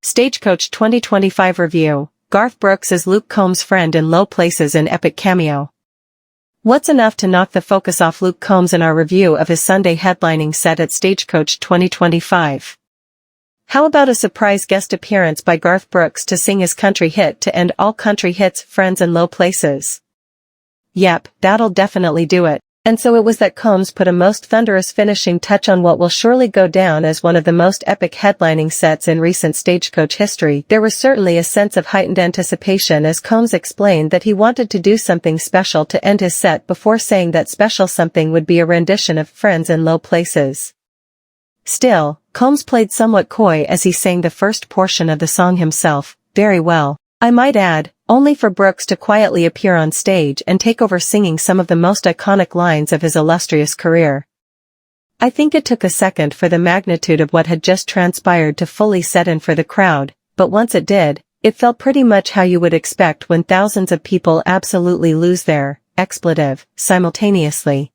Stagecoach 2025 Review, Garth Brooks is Luke Combs' friend in Low Places in epic cameo. What's enough to knock the focus off Luke Combs in our review of his Sunday headlining set at Stagecoach 2025? How about a surprise guest appearance by Garth Brooks to sing his country hit to end all country hits, Friends in Low Places? Yep, that'll definitely do it. And so it was that Combs put a most thunderous finishing touch on what will surely go down as one of the most epic headlining sets in recent Stagecoach history. There was certainly a sense of heightened anticipation as Combs explained that he wanted to do something special to end his set before saying that special something would be a rendition of Friends in Low Places. Still, Combs played somewhat coy as he sang the first portion of the song himself, very well, I might add, only for Brooks to quietly appear on stage and take over singing some of the most iconic lines of his illustrious career. I think it took a second for the magnitude of what had just transpired to fully set in for the crowd, but once it did, it felt pretty much how you would expect when thousands of people absolutely lose their expletive simultaneously.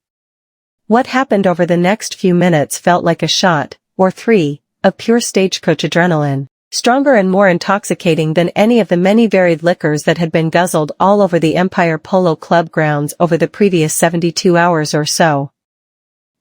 What happened over the next few minutes felt like a shot, or three, of pure Stagecoach adrenaline. Stronger and more intoxicating than any of the many varied liquors that had been guzzled all over the Empire Polo Club grounds over the previous 72 hours or so.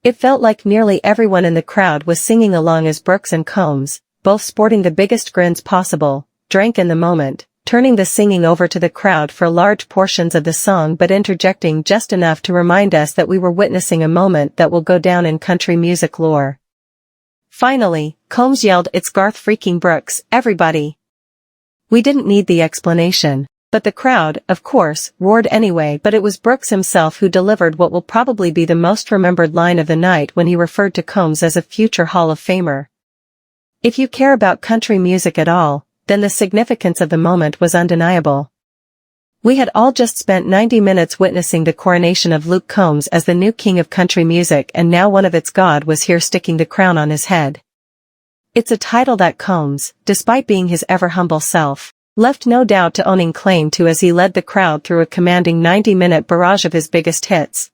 It felt like nearly everyone in the crowd was singing along as Brooks and Combs, both sporting the biggest grins possible, drank in the moment, turning the singing over to the crowd for large portions of the song but interjecting just enough to remind us that we were witnessing a moment that will go down in country music lore. Finally, Combs yelled, "It's Garth freaking Brooks, everybody!" We didn't need the explanation, but the crowd, of course, roared anyway. But it was Brooks himself who delivered what will probably be the most remembered line of the night when he referred to Combs as a future Hall of Famer. If you care about country music at all, then the significance of the moment was undeniable. We had all just spent 90 minutes witnessing the coronation of Luke Combs as the new king of country music, and now one of its god was here sticking the crown on his head. It's a title that Combs, despite being his ever-humble self, left no doubt to owning claim to as he led the crowd through a commanding 90-minute barrage of his biggest hits.